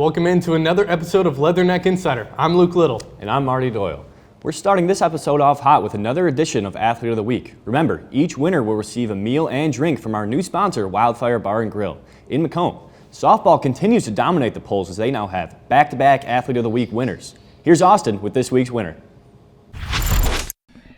Welcome into another episode of Leatherneck Insider. I'm Luke Little. And I'm Marty Doyle. We're starting this episode off hot with another edition of Athlete of the Week. Remember, each winner will receive a meal and drink from our new sponsor, Wildfire Bar and Grill in Macomb. Softball continues to dominate the polls as they now have back-to-back Athlete of the Week winners. Here's Austin with this week's winner.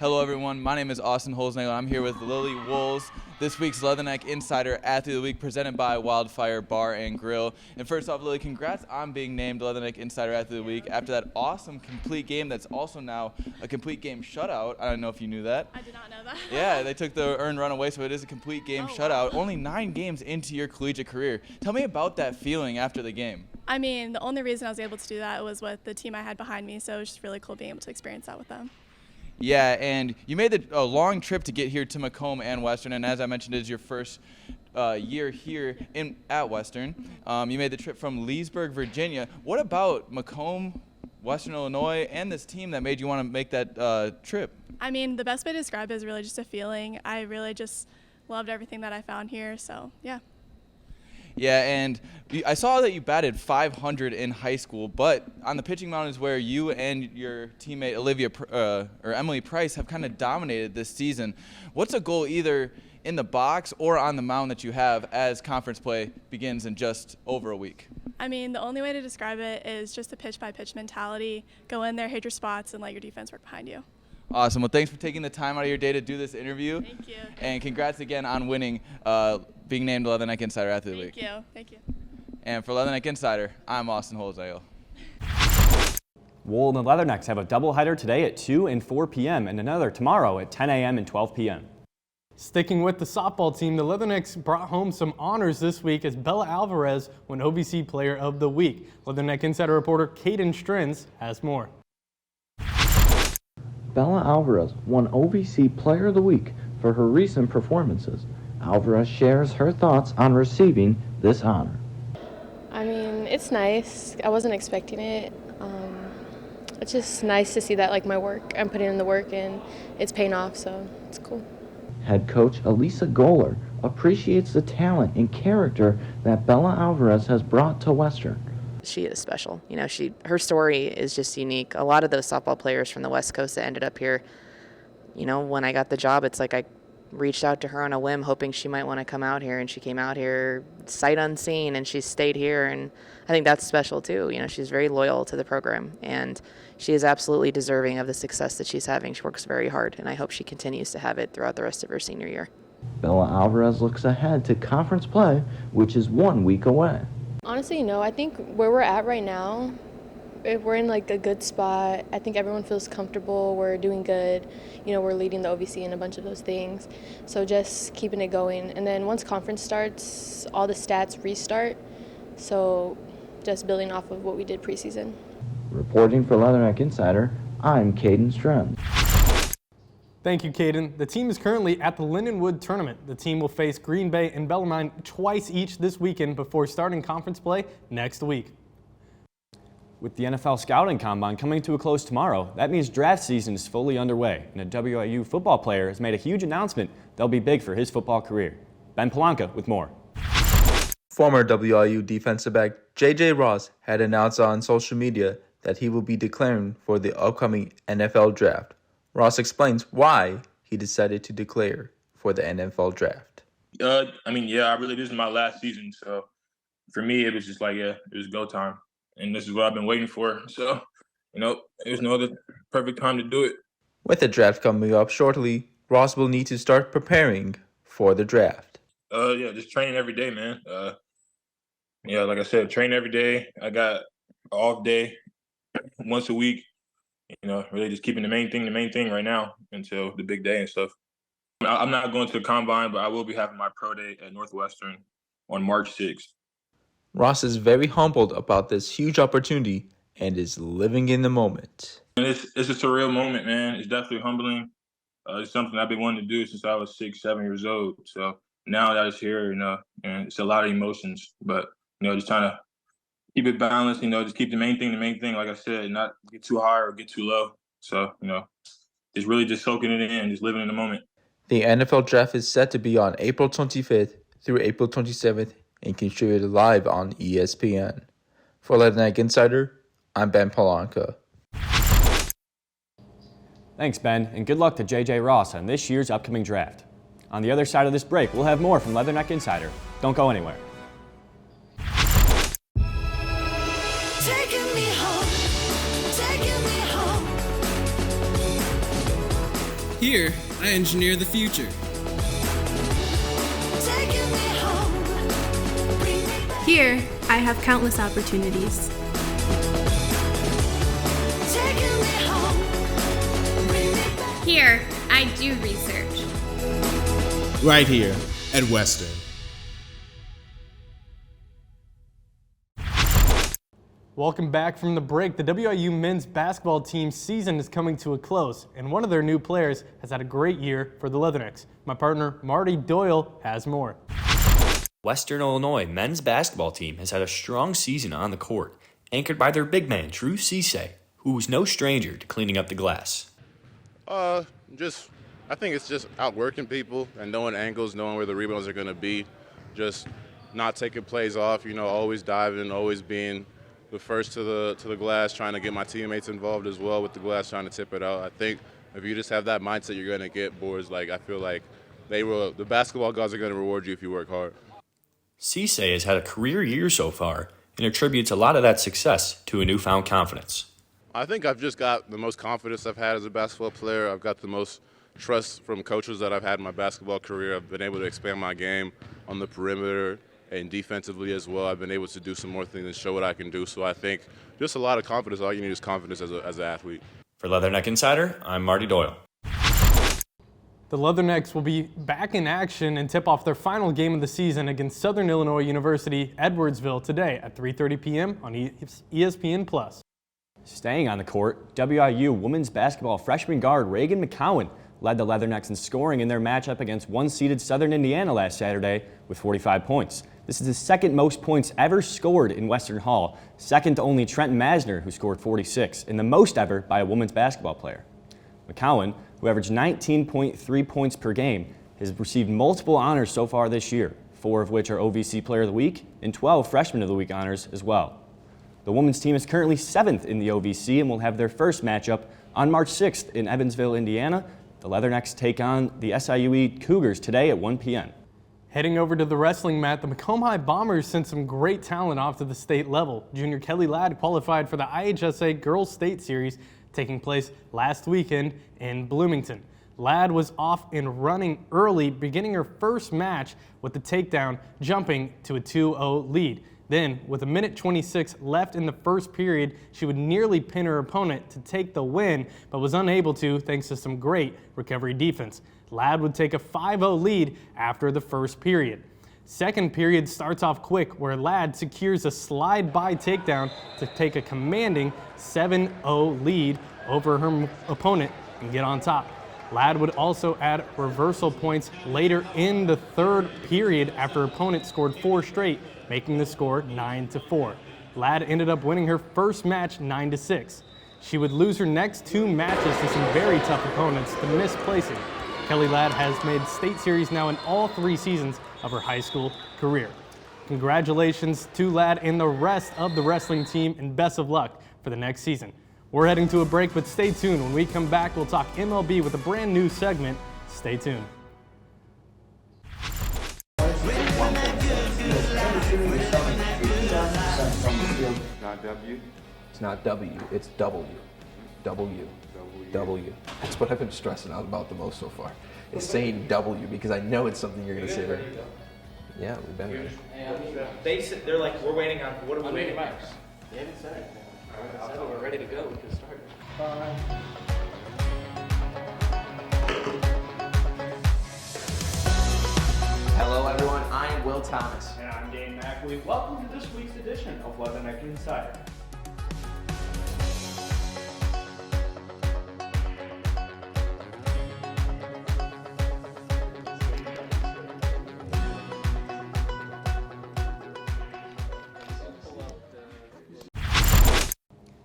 Hello everyone, my name is Austin Holsnagel. I'm here with Lily Wools, this week's Leatherneck Insider Athlete of the Week presented by Wildfire Bar and Grill. And first off, Lily, congrats on being named Leatherneck Insider Athlete of the Week after that awesome complete game that's also now a complete game shutout. I don't know if you knew that. I did not know that. Yeah, they took the earned run away, so it is a complete game shutout. Wow. Only 9 games into your collegiate career. Tell me about that feeling after the game. I mean, the only reason I was able to do that was with the team I had behind me, so it was just really cool being able to experience that with them. Yeah, and you made a long trip to get here to Macomb and Western, and as I mentioned, it is your first year here at Western. You made the trip from Leesburg, Virginia. What about Macomb, Western Illinois, and this team that made you want to make that trip? I mean, the best way to describe it is really just a feeling. I really just loved everything that I found here, so yeah. Yeah, and I saw that you batted .500 in high school, but on the pitching mound is where you and your teammate Emily Price have kind of dominated this season. What's a goal either in the box or on the mound that you have as conference play begins in just over a week? I mean, the only way to describe it is just a pitch-by-pitch mentality. Go in there, hit your spots, and let your defense work behind you. Awesome. Well, thanks for taking the time out of your day to do this interview. Thank you. And congrats again on winning, being named Leatherneck Insider Athlete of the Week. Thank you. Thank you. And for Leatherneck Insider, I'm Austin Holsdale. Wool and the Leathernecks have a doubleheader today at 2 and 4 p.m. and another tomorrow at 10 a.m. and 12 p.m. Sticking with the softball team, the Leathernecks brought home some honors this week as Bella Alvarez won OVC Player of the Week. Leatherneck Insider reporter Caden Strins has more. Bella Alvarez won OVC Player of the Week for her recent performances. Alvarez shares her thoughts on receiving this honor. I mean, it's nice. I wasn't expecting it. It's just nice to see that, like, my work, I'm putting in the work and it's paying off, so it's cool. Head coach Elisa Goller appreciates the talent and character that Bella Alvarez has brought to Western. She is special. You know, her story is just unique. A lot of those softball players from the West Coast that ended up here, you know, when I got the job, it's like I reached out to her on a whim hoping she might want to come out here, and she came out here sight unseen, and she stayed here, and I think that's special too. You know, she's very loyal to the program, and she is absolutely deserving of the success that she's having. She works very hard, and I hope she continues to have it throughout the rest of her senior year. Bella Alvarez looks ahead to conference play, which is 1 week away. Honestly, no, I think where we're at right now, if we're in like a good spot. I think everyone feels comfortable. We're doing good. You know, we're leading the OVC and a bunch of those things. So just keeping it going. And then once conference starts, all the stats restart. So just building off of what we did preseason. Reporting for Leatherneck Insider, I'm Caden Strand. Thank you, Caden. The team is currently at the Lindenwood Tournament. The team will face Green Bay and Bellarmine twice each this weekend before starting conference play next week. With the NFL Scouting Combine coming to a close tomorrow, that means draft season is fully underway, and a WIU football player has made a huge announcement that'll be big for his football career. Ben Polanka with more. Former WIU defensive back J.J. Ross had announced on social media that he will be declaring for the upcoming NFL Draft. Ross explains why he decided to declare for the NFL Draft. I really, this is my last season, so for me, it was just like, it was go time. And this is what I've been waiting for. So, there's no other perfect time to do it. With the draft coming up shortly, Ross will need to start preparing for the draft. Just training every day, man. Like I said, train every day. I got an off day once a week. Really just keeping the main thing right now until the big day and stuff. I'm not going to the combine, but I will be having my pro day at Northwestern on March 6th. Ross is very humbled about this huge opportunity and is living in the moment. And it's a surreal moment, man. It's definitely humbling. It's something I've been wanting to do since I was 6, 7 years old. So now that it's here, and it's a lot of emotions. But, just trying to keep it balanced, just keep the main thing, like I said, not get too high or get too low. So, just really just soaking it in, just living in the moment. The NFL Draft is set to be on April 25th through April 27th and contributed live on ESPN. For Leatherneck Insider, I'm Ben Polanka. Thanks, Ben, and good luck to J.J. Ross on this year's upcoming draft. On the other side of this break, we'll have more from Leatherneck Insider. Don't go anywhere. Taking me home, taking me home. Here, I engineer the future. Taking me home. Bring me back. Here, I have countless opportunities. Taking me home. Bring me back. Here, I do research. Right here at Western. Welcome back from the break. The WIU men's basketball team season is coming to a close, and one of their new players has had a great year for the Leathernecks. My partner, Marty Doyle, has more. Western Illinois men's basketball team has had a strong season on the court, anchored by their big man, Drew Cisse, who was no stranger to cleaning up the glass. I think it's just outworking people and knowing angles, knowing where the rebounds are going to be, just not taking plays off, always diving, always being the first to the glass, trying to get my teammates involved as well with the glass, trying to tip it out. I think if you just have that mindset, you're going to get boards. I feel like the basketball gods are going to reward you if you work hard. Cisse has had a career year so far and attributes a lot of that success to a newfound confidence. I think I've just got the most confidence I've had as a basketball player. I've got the most trust from coaches that I've had in my basketball career. I've been able to expand my game on the perimeter and defensively as well. I've been able to do some more things and show what I can do. So I think just a lot of confidence. All you need is confidence as an athlete. For Leatherneck Insider, I'm Marty Doyle. The Leathernecks will be back in action and tip off their final game of the season against Southern Illinois University Edwardsville today at 3:30 p.m. on ESPN+. Staying on the court, WIU women's basketball freshman guard Reagan McCowan led the Leathernecks in scoring in their matchup against one-seeded Southern Indiana last Saturday with 45 points. This is the second most points ever scored in Western Hall, second to only Trenton Masner, who scored 46, and the most ever by a women's basketball player. McCowan, who averaged 19.3 points per game, has received multiple honors so far this year, 4 of which are OVC Player of the Week and 12 Freshman of the Week honors as well. The women's team is currently 7th in the OVC and will have their first matchup on March 6th in Evansville, Indiana. The Leathernecks take on the SIUE Cougars today at 1 p.m. Heading over to the wrestling mat, the Macomb High Bombers sent some great talent off to the state level. Junior Kelly Ladd qualified for the IHSA Girls State Series taking place last weekend in Bloomington. Ladd was off and running early, beginning her first match with the takedown, jumping to a 2-0 lead. Then, with a minute 26 left in the first period, she would nearly pin her opponent to take the win, but was unable to thanks to some great recovery defense. Ladd would take a 5-0 lead after the first period. Second period starts off quick, where Ladd secures a slide-by takedown to take a commanding 7-0 lead over her opponent and get on top. Ladd would also add reversal points later in the third period after her opponent scored 4 straight, making the score 9-4. Ladd ended up winning her first match 9-6. She would lose her next 2 matches to some very tough opponents to miss placing. Kelly Ladd has made state series now in all 3 seasons of her high school career. Congratulations to Ladd and the rest of the wrestling team, and best of luck for the next season. We're heading to a break, but stay tuned. When we come back, we'll talk MLB with a brand new segment. Stay tuned. Not W? It's not W, it's W. W. W. That's what I've been stressing out about the most so far. Is saying W, because I know it's something you're going to say right. Yeah, we've been there. They're like, we're waiting on, what are we waiting on? They haven't said it. I thought we're ready to go, we can start. Hello everyone, I am Will Thomas. And I'm Dane McAlee. Welcome to this week's edition of Leatherneck Insider.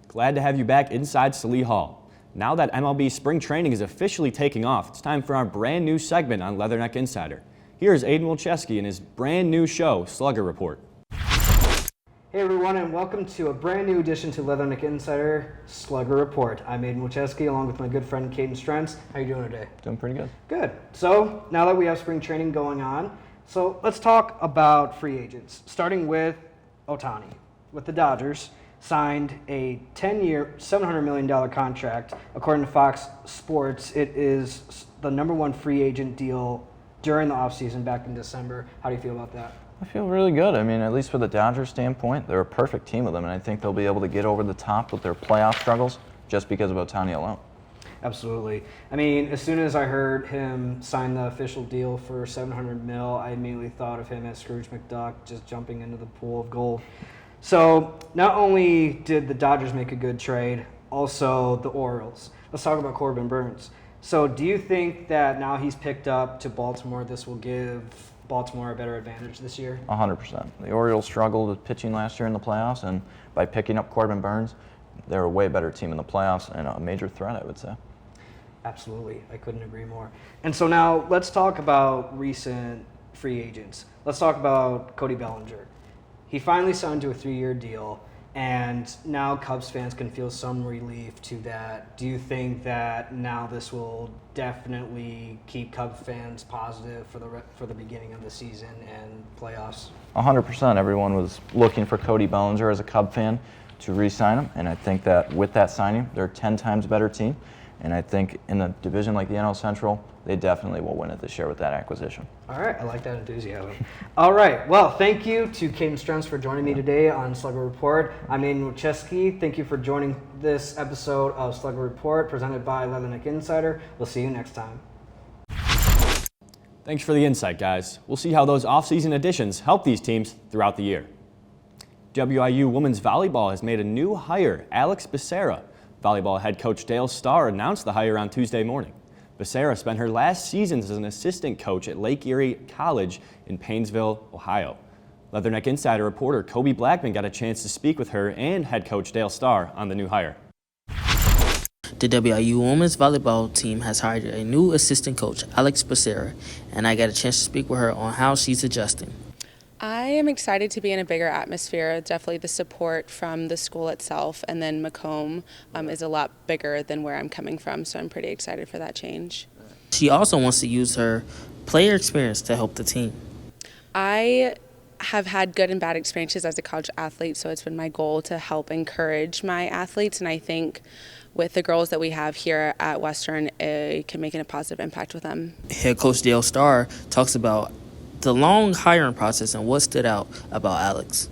Glad to have you back inside Salee Hall. Now that MLB spring training is officially taking off, it's time for our brand new segment on Leatherneck Insider. Here's Aiden Wilczewski in his brand new show, Slugger Report. Hey everyone, and welcome to a brand new edition to Leatherneck Insider Slugger Report. I'm Aiden Wachewski, along with my good friend Caden Strentz. How you doing today? Doing pretty good. Good. So now that we have spring training going on, so let's talk about free agents. Starting with Ohtani, with the Dodgers, signed a 10-year, $700 million contract. According to Fox Sports, it is the #1 free agent deal during the offseason back in December. How do you feel about that? I feel really good. I mean, at least for the Dodgers standpoint, they're a perfect team with them, and I think they'll be able to get over the top with their playoff struggles just because of Ohtani alone. Absolutely. I mean, as soon as I heard him sign the official deal for $700 million, I immediately thought of him as Scrooge McDuck just jumping into the pool of gold. So not only did the Dodgers make a good trade, also the Orioles. Let's talk about Corbin Burnes. So do you think that now he's picked up to Baltimore, this will give Baltimore a better advantage this year? 100%. The Orioles struggled with pitching last year in the playoffs, and by picking up Corbin Burnes, they're a way better team in the playoffs and a major threat, I would say. Absolutely. I couldn't agree more. And so now let's talk about recent free agents. Let's talk about Cody Bellinger. He finally signed to a 3-year deal, and now Cubs fans can feel some relief to that. Do you think that now this will definitely keep Cubs fans positive for the beginning of the season and playoffs? 100%. Everyone was looking for Cody Bellinger as a Cub fan to re-sign him, and I think that with that signing, they're a 10 times better team. And I think in a division like the NL Central, they definitely will win it this year with that acquisition. All right, I like that enthusiasm. All right, well, thank you to Caden Strentz for joining me today on Slugger Report. I'm Aiden Wachewski. Thank you for joining this episode of Slugger Report, presented by Leatherneck Insider. We'll see you next time. Thanks for the insight, guys. We'll see how those off-season additions help these teams throughout the year. WIU women's volleyball has made a new hire, Alex Becerra. Volleyball head coach Dale Starr announced the hire on Tuesday morning. Becerra spent her last seasons as an assistant coach at Lake Erie College in Painesville, Ohio. Leatherneck Insider reporter Kobe Blackman got a chance to speak with her and head coach Dale Starr on the new hire. The WIU women's volleyball team has hired a new assistant coach, Alex Becerra, and I got a chance to speak with her on how she's adjusting. I am excited to be in a bigger atmosphere. Definitely the support from the school itself, and then Macomb is a lot bigger than where I'm coming from, so I'm pretty excited for that change. She also wants to use her player experience to help the team. I have had good and bad experiences as a college athlete, so it's been my goal to help encourage my athletes, and I think with the girls that we have here at Western, it can make a positive impact with them. Head coach Dale Starr talks about the long hiring process and what stood out about Alex.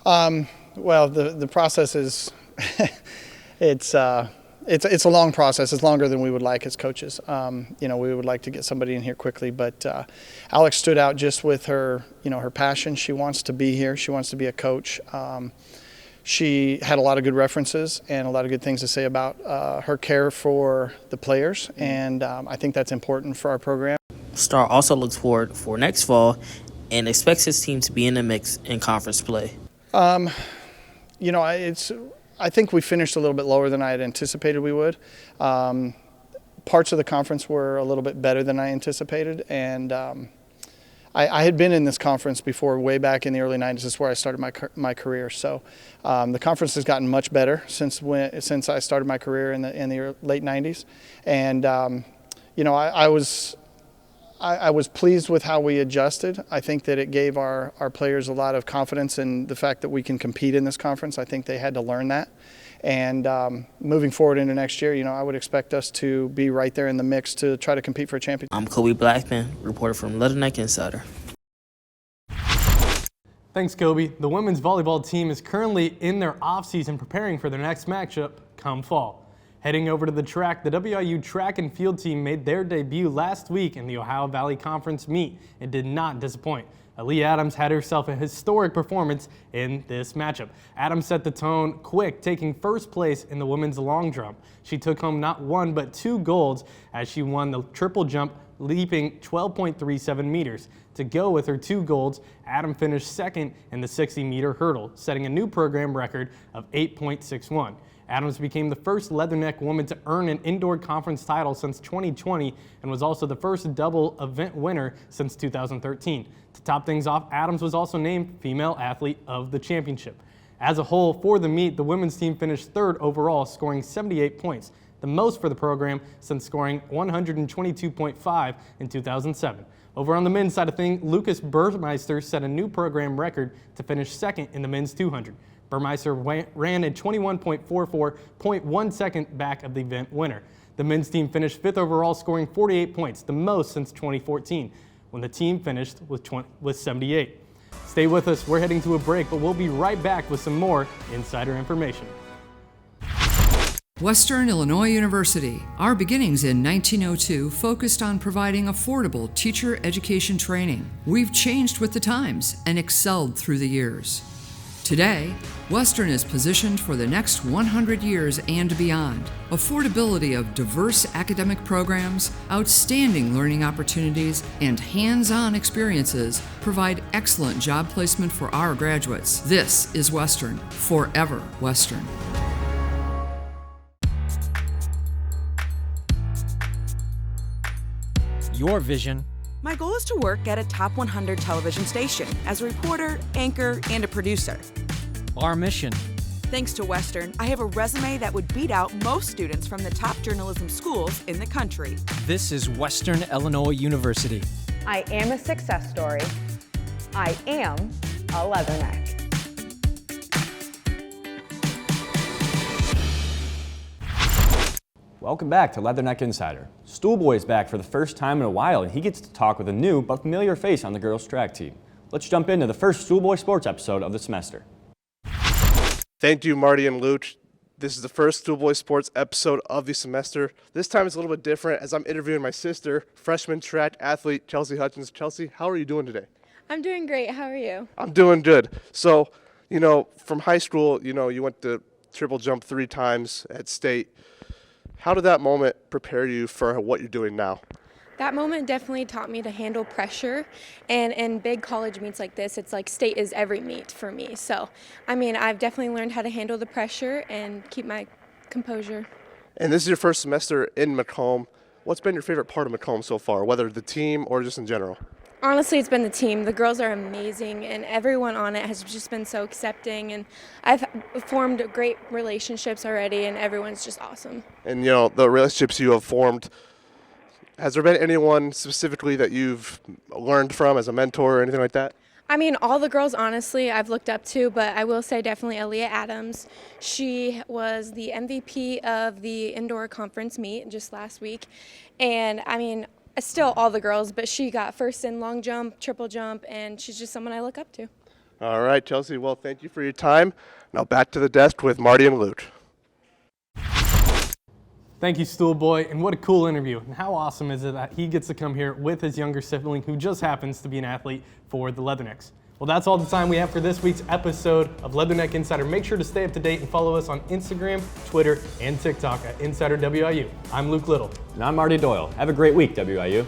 Well, the process is it's a long process. It's longer than we would like as coaches. We would like to get somebody in here quickly, but Alex stood out just with her, her passion. She wants to be here. She wants to be a coach. She had a lot of good references and a lot of good things to say about her care for the players, and I think that's important for our program. Starr also looks forward for next fall and expects his team to be in the mix in conference play. I think we finished a little bit lower than I had anticipated we would. Parts of the conference were a little bit better than I anticipated, and I had been in this conference before, way back in the early 90s. This is where I started my career. So the conference has gotten much better since I started my career in the late 90s, and I was pleased with how we adjusted. I think that it gave our players a lot of confidence in the fact that we can compete in this conference. I think they had to learn that. And moving forward into next year, I would expect us to be right there in the mix to try to compete for a championship. I'm Kobe Blackman, reporter from Leatherneck Insider. Thanks, Kobe. The women's volleyball team is currently in their off-season preparing for their next matchup come fall. Heading over to the track, the WIU track and field team made their debut last week in the Ohio Valley Conference meet and did not disappoint. Aaliyah Adams had herself a historic performance in this matchup. Adams set the tone quick, taking first place in the women's long jump. She took home not 1 but 2 golds as she won the triple jump, leaping 12.37 meters. To go with her 2 golds, Adams finished second in the 60-meter hurdle, setting a new program record of 8.61. Adams became the first Leatherneck woman to earn an indoor conference title since 2020 and was also the first double event winner since 2013. To top things off, Adams was also named Female Athlete of the Championship. As a whole, for the meet, the women's team finished third overall, scoring 78 points, the most for the program since scoring 122.5 in 2007. Over on the men's side of things, Lucas Burmeister set a new program record to finish second in the men's 200. Burmeister ran a 21.44, 0.1 second back of the event winner. The men's team finished fifth overall, scoring 48 points, the most since 2014, when the team finished with 78. Stay with us, we're heading to a break, but we'll be right back with some more insider information. Western Illinois University. Our beginnings in 1902 focused on providing affordable teacher education training. We've changed with the times and excelled through the years. Today, Western is positioned for the next 100 years and beyond. Affordability of diverse academic programs, outstanding learning opportunities, and hands-on experiences provide excellent job placement for our graduates. This is Western, forever Western. Your vision. My goal is to work at a top 100 television station as a reporter, anchor, and a producer. Our mission. Thanks to Western, I have a resume that would beat out most students from the top journalism schools in the country. This is Western Illinois University. I am a success story. I am a Leatherneck. Welcome back to Leatherneck Insider. Stoolboy is back for the first time in a while, and he gets to talk with a new but familiar face on the girls' track team. Let's jump into the first Stoolboy Sports episode of the semester. Thank you, Marty and Luch. This is the first Stoolboy Sports episode of the semester. This time it's a little bit different as I'm interviewing my sister, freshman track athlete Chelsea Hutchins. Chelsea, how are you doing today? I'm doing great. How are you? I'm doing good. So, from high school, you went to triple jump 3 times at state. How did that moment prepare you for what you're doing now? That moment definitely taught me to handle pressure, and in big college meets like this, it's like state is every meet for me. So, I've definitely learned how to handle the pressure and keep my composure. And this is your first semester in Macomb. What's been your favorite part of Macomb so far, whether the team or just in general? Honestly, it's been the team. The girls are amazing, and everyone on it has just been so accepting, and I've formed great relationships already, and everyone's just awesome. And, the relationships you have formed, has there been anyone specifically that you've learned from as a mentor or anything like that? All the girls, honestly, I've looked up to, but I will say definitely Aaliyah Adams. She was the MVP of the indoor conference meet just last week, and, still all the girls, but she got first in long jump, triple jump, and she's just someone I look up to. All right, Chelsea. Well, thank you for your time. Now back to the desk with Marty and Luch. Thank you, Stoolboy, and what a cool interview. And how awesome is it that he gets to come here with his younger sibling who just happens to be an athlete for the Leathernecks. Well, that's all the time we have for this week's episode of Leatherneck Insider. Make sure to stay up to date and follow us on Instagram, Twitter, and TikTok at InsiderWIU. I'm Luke Little. And I'm Marty Doyle. Have a great week, WIU.